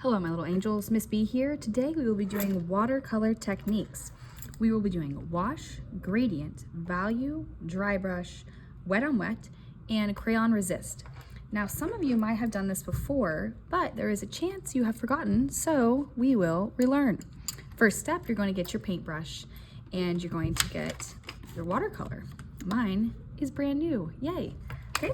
Hello my little angels, Miss B here. Today we will be doing watercolor techniques. We will be doing wash, gradient, value, dry brush, wet on wet, and crayon resist. Now some of you might have done this before, but there is a chance you have forgotten, so we will relearn. First step, you're going to get your paintbrush and you're going to get your watercolor. Mine is brand new, yay. Okay,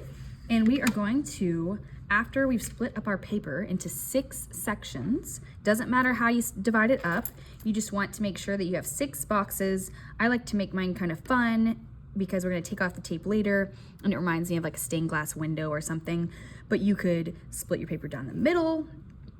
and we are going to, after we've split up our paper into 6 sections, doesn't matter how you divide it up, you just want to make sure that you have 6 boxes. I like to make mine kind of fun because we're gonna take off the tape later and it reminds me of like a stained glass window or something, but you could split your paper down the middle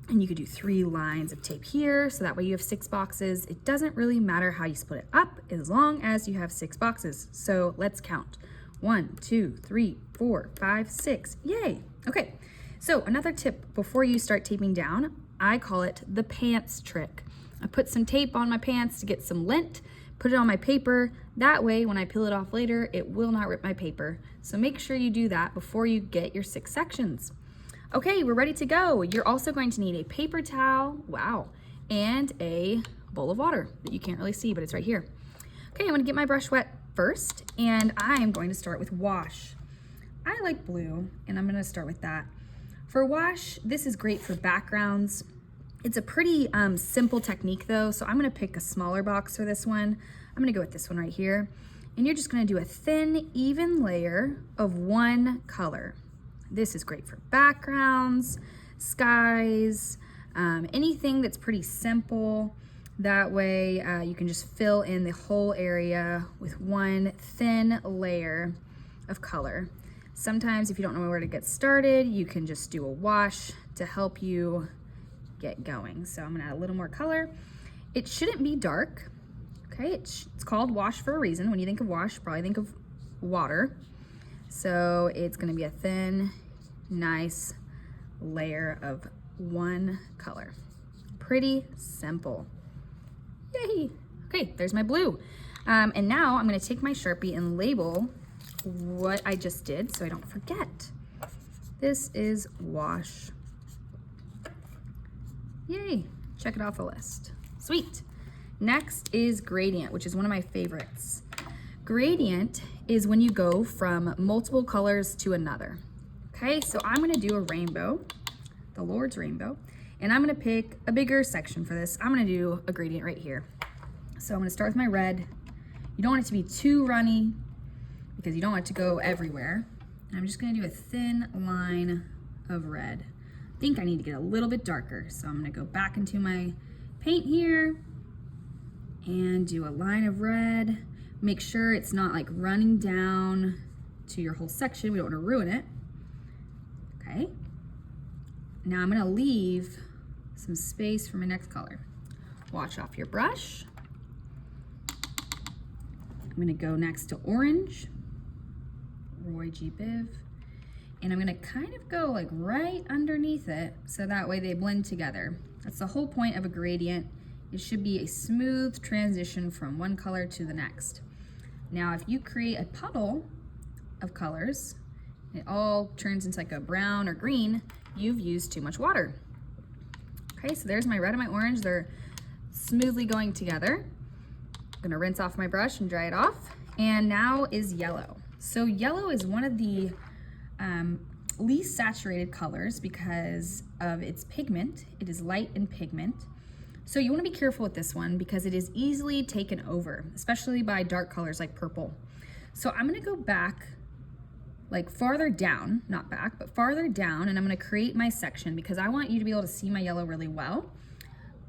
and you could do 3 lines of tape here, so that way you have 6 boxes. It doesn't really matter how you split it up as long as you have 6 boxes. So let's count. 1, 2, 3, 4, 5, 6, yay. Okay. So another tip before you start taping down, I call it the pants trick. I put some tape on my pants to get some lint, put it on my paper. That way, when I peel it off later, it will not rip my paper. So make sure you do that before you get your 6 sections. Okay, we're ready to go. You're also going to need a paper towel, wow, and a bowl of water that you can't really see, but it's right here. Okay, I'm gonna get my brush wet first, and I am going to start with wash. I like blue, and I'm gonna start with that. For wash, this is great for backgrounds. It's a pretty simple technique though, so I'm gonna pick a smaller box for this one. I'm gonna go with this one right here. And you're just gonna do a thin, even layer of one color. This is great for backgrounds, skies, anything that's pretty simple. That way you can just fill in the whole area with one thin layer of color. Sometimes if you don't know where to get started, you can just do a wash to help you get going. So I'm gonna add a little more color. It shouldn't be dark, okay? It's called wash for a reason. When you think of wash, probably think of water. So it's gonna be a thin, nice layer of one color. Pretty simple. Yay! Okay, there's my blue. And now I'm gonna take my Sharpie and label what I just did so I don't forget. This is wash. Yay, check it off the list. Sweet. Next is gradient, which is one of my favorites. Gradient is when you go from multiple colors to another. Okay, so I'm gonna do a rainbow, the Lord's rainbow, and I'm gonna pick a bigger section for this. I'm gonna do a gradient right here. So I'm gonna start with my red. You don't want it to be too runny, because you don't want it to go everywhere. And I'm just gonna do a thin line of red. I think I need to get a little bit darker. So I'm gonna go back into my paint here and do a line of red. Make sure it's not like running down to your whole section. We don't wanna ruin it. Okay. Now I'm gonna leave some space for my next color. Wash off your brush. I'm gonna go next to orange. Roy G. Biv. And I'm gonna kind of go like right underneath it so that way they blend together. That's the whole point of a gradient. It should be a smooth transition from one color to the next. Now if you create a puddle of colors, it all turns into like a brown or green, you've used too much water. Okay, so there's my red and my orange. They're smoothly going together. I'm gonna rinse off my brush and dry it off. And now is yellow. So yellow is one of the least saturated colors because of its pigment. It is light in pigment. So you want to be careful with this one because it is easily taken over, especially by dark colors like purple. So I'm going to go back, like farther down, not back, but farther down, and I'm going to create my section because I want you to be able to see my yellow really well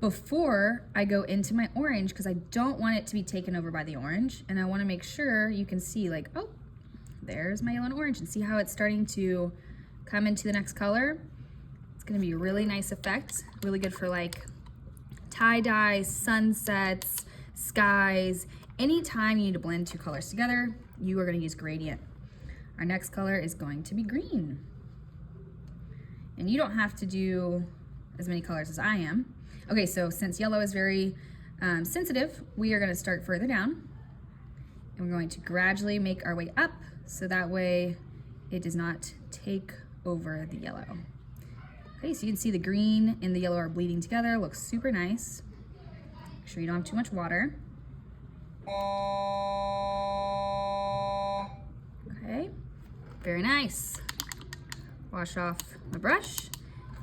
before I go into my orange, because I don't want it to be taken over by the orange, and I want to make sure you can see like, oh, there's my yellow and orange, and see how it's starting to come into the next color. It's gonna be a really nice effect, really good for like tie-dye, sunsets, skies. Anytime you need to blend 2 colors together, you are gonna use gradient. Our next color is going to be green. And you don't have to do as many colors as I am. Okay, so since yellow is very sensitive, we are gonna start further down. And we're going to gradually make our way up so that way it does not take over the yellow. Okay, so you can see the green and the yellow are bleeding together. Looks super nice. Make sure you don't have too much water. Okay, very nice. Wash off my brush.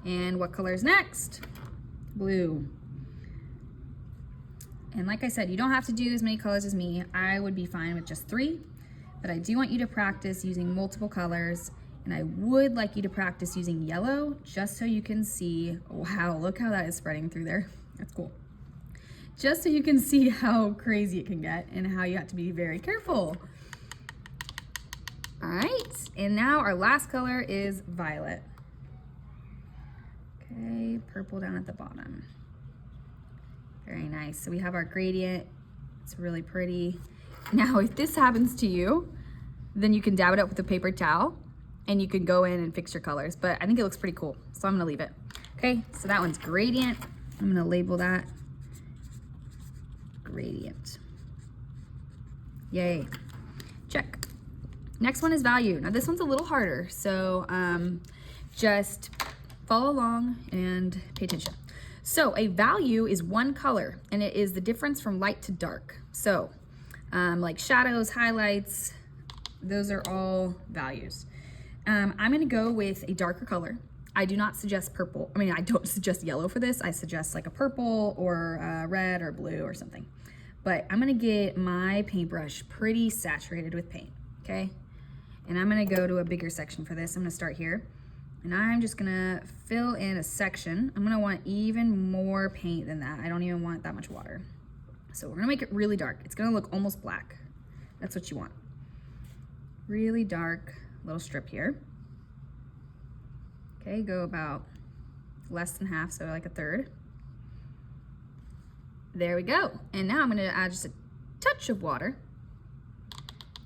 And what color is next? Blue. And like I said, you don't have to do as many colors as me. I would be fine with just 3, but I do want you to practice using multiple colors, and I would like you to practice using yellow just so you can see, wow, look how that is spreading through there. That's cool. Just so you can see how crazy it can get and how you have to be very careful. All right, and now our last color is violet. Okay, purple down at the bottom. Very nice. So we have our gradient. It's really pretty. Now, if this happens to you, then you can dab it up with a paper towel and you can go in and fix your colors. But I think it looks pretty cool, so I'm gonna leave it. Okay, so that one's gradient. I'm gonna label that gradient. Yay, check. Next one is value. Now this one's a little harder, so just follow along and pay attention. So a value is one color, and it is the difference from light to dark. So like shadows, highlights, those are all values. I'm gonna go with a darker color. I do not suggest purple. I mean, I don't suggest yellow for this. I suggest like a purple or red or blue or something. But I'm gonna get my paintbrush pretty saturated with paint, okay? And I'm gonna go to a bigger section for this. I'm gonna start here. And I'm just gonna fill in a section. I'm gonna want even more paint than that. I don't even want that much water. So we're gonna make it really dark. It's gonna look almost black. That's what you want. Really dark little strip here. Okay, go about less than half, so like a third. There we go. And now I'm gonna add just a touch of water.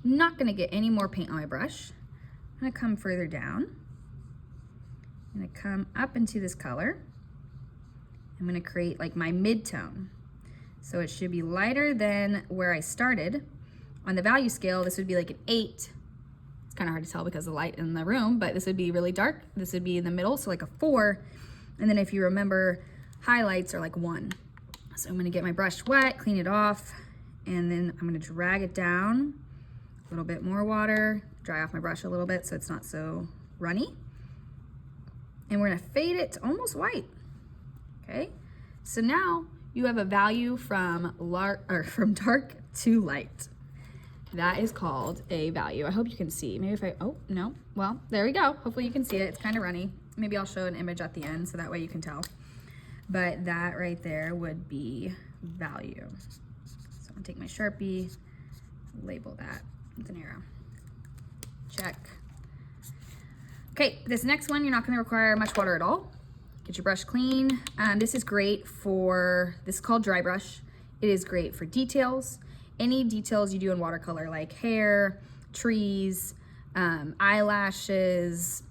Not gonna get any more paint on my brush. I'm gonna come further down. I'm gonna come up into this color. I'm gonna create like my mid-tone. So it should be lighter than where I started. On the value scale, this would be like an 8. It's kind of hard to tell because of the light in the room, but this would be really dark. This would be in the middle, so like a 4. And then if you remember, highlights are like 1. So I'm gonna get my brush wet, clean it off, and then I'm gonna drag it down. A little bit more water, dry off my brush a little bit so it's not so runny. And we're gonna fade it to almost white, okay? So now you have a value from dark to light. That is called a value. I hope you can see. Maybe if I, oh, no. Well, there we go. Hopefully you can see it. It's kind of runny. Maybe I'll show an image at the end so that way you can tell. But that right there would be value. So I'm gonna take my Sharpie, label that with an arrow. Check. Okay, this next one, you're not gonna require much water at all. Get your brush clean. This is great for, this is called dry brush. It is great for details. Any details you do in watercolor, like hair, trees, eyelashes,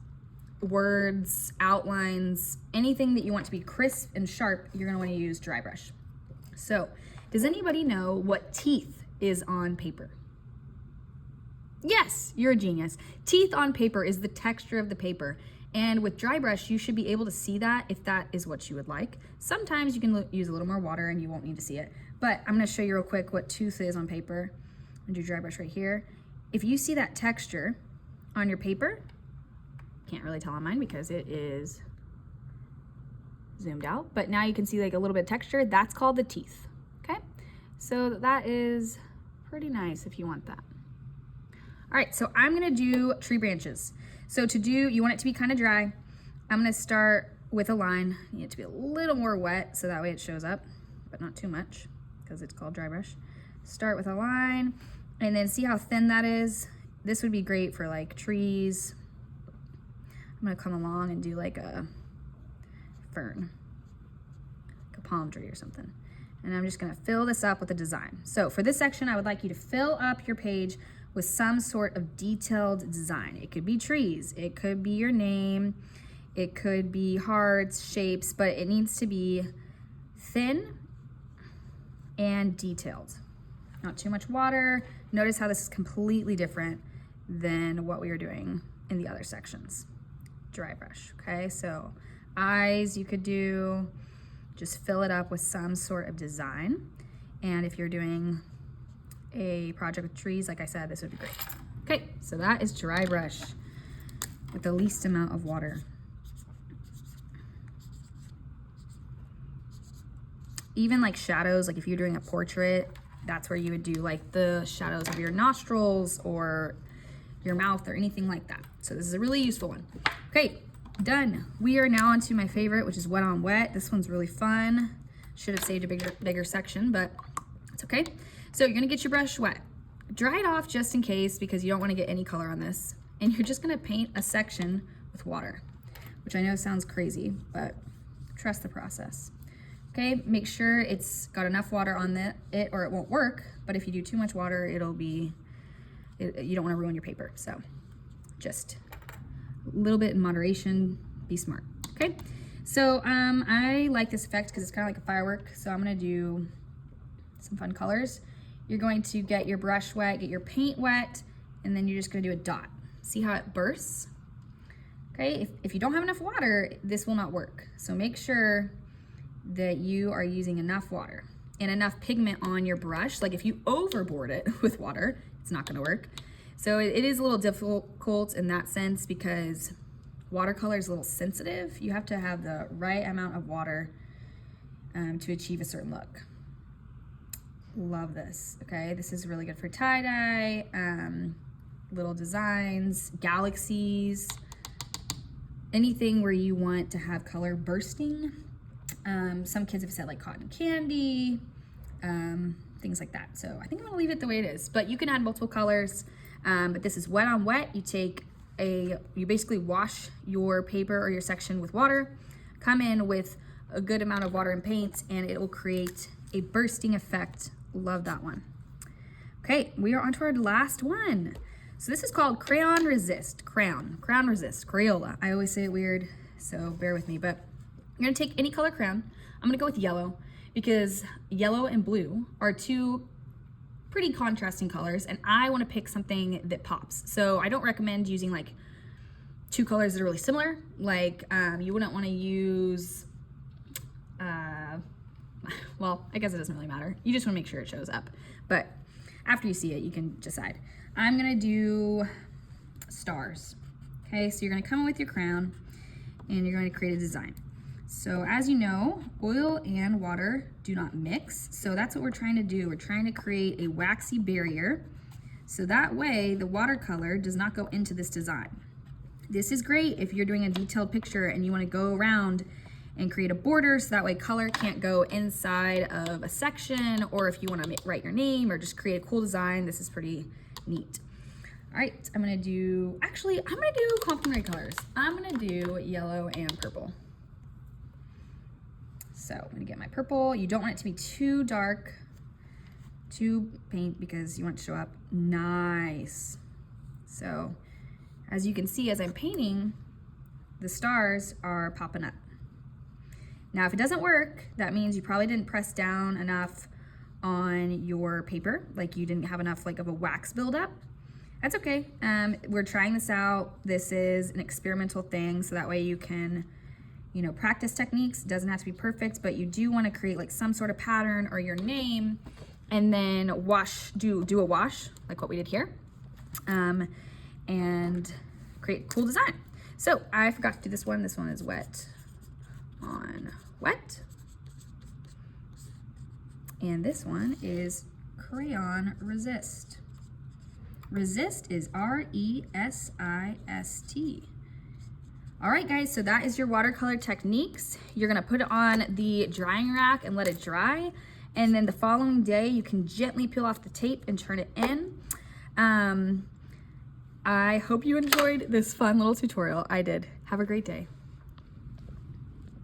words, outlines, anything that you want to be crisp and sharp, you're gonna wanna use dry brush. So, does anybody know what teeth is on paper? Yes, you're a genius. Teeth on paper is the texture of the paper. And with dry brush, you should be able to see that if that is what you would like. Sometimes you can use a little more water and you won't need to see it. But I'm gonna show you real quick what tooth is on paper. I'm gonna do dry brush right here. If you see that texture on your paper, can't really tell on mine because it is zoomed out, but now you can see like a little bit of texture. That's called the teeth, okay? So that is pretty nice if you want that. All right, so I'm gonna do tree branches. So to do, you want it to be kind of dry. I'm gonna start with a line. You need it to be a little more wet so that way it shows up, but not too much because it's called dry brush. Start with a line and then see how thin that is. This would be great for like trees. I'm gonna come along and do like a fern, like a palm tree or something. And I'm just gonna fill this up with a design. So for this section, I would like you to fill up your page with some sort of detailed design. It could be trees, it could be your name, it could be hearts, shapes, but it needs to be thin and detailed. Not too much water. Notice how this is completely different than what we were doing in the other sections. Dry brush, okay? So eyes you could do. Just fill it up with some sort of design. And if you're doing a project with trees, like I said, this would be great. Okay, so that is dry brush with the least amount of water. Even like shadows, like if you're doing a portrait, that's where you would do like the shadows of your nostrils or your mouth or anything like that. So this is a really useful one. Okay, done. We are now onto my favorite, which is wet on wet. This one's really fun. Should have saved a bigger section, but it's okay. So you're gonna get your brush wet. Dry it off just in case, because you don't wanna get any color on this. And you're just gonna paint a section with water, which I know sounds crazy, but trust the process. Okay, make sure it's got enough water on it or it won't work, but if you do too much water, you don't wanna ruin your paper. So just a little bit in moderation, be smart, okay? So I like this effect because it's kind of like a firework. So I'm gonna do some fun colors. You're going to get your brush wet, get your paint wet, and then you're just gonna do a dot. See how it bursts? Okay, if you don't have enough water, this will not work. So make sure that you are using enough water and enough pigment on your brush. Like if you overboard it with water, it's not gonna work. So it is a little difficult in that sense because watercolor is a little sensitive. You have to have the right amount of water to achieve a certain look. Love this, okay? This is really good for tie-dye, little designs, galaxies, anything where you want to have color bursting. Some kids have said like cotton candy, things like that. So I think I'm gonna leave it the way it is, but you can add multiple colors. But this is wet on wet. You basically wash your paper or your section with water, come in with a good amount of water and paint, and it will create a bursting effect. Love that one. Okay, we are on to our last one. So this is called Crayon Resist. Crown Resist, Crayola. I always say it weird, so bear with me, but I'm gonna take any color crayon. I'm gonna go with yellow because yellow and blue are two pretty contrasting colors, and I want to pick something that pops. So I don't recommend using like two colors that are really similar. Like you wouldn't want to use, well, I guess it doesn't really matter. You just want to make sure it shows up. But after you see it, you can decide. I'm gonna do stars. Okay, so you're gonna come in with your crayon and you're going to create a design. So as you know, oil and water do not mix. So that's what we're trying to do. We're trying to create a waxy barrier. So that way the watercolor does not go into this design. This is great if you're doing a detailed picture and you want to go around and create a border so that way color can't go inside of a section, or if you want to write your name or just create a cool design. This is pretty neat. All right, I'm gonna do complementary colors. I'm gonna do yellow and purple. So I'm gonna get my purple. You don't want it to be too dark to paint because you want it to show up nice. So as you can see, as I'm painting, the stars are popping up. Now, if it doesn't work, that means you probably didn't press down enough on your paper, like you didn't have enough like of a wax buildup. That's okay. We're trying this out. This is an experimental thing, so that way you can, you know, practice techniques. It doesn't have to be perfect, but you do want to create like some sort of pattern or your name, and then do a wash like what we did here, and create a cool design. So I forgot to do this one. This one is wet on wet. And this one is Crayon Resist. Resist is R-E-S-I-S-T. All right, guys, so that is your watercolor techniques. You're gonna put it on the drying rack and let it dry. And then the following day, you can gently peel off the tape and turn it in. I hope you enjoyed this fun little tutorial. I did. Have a great day.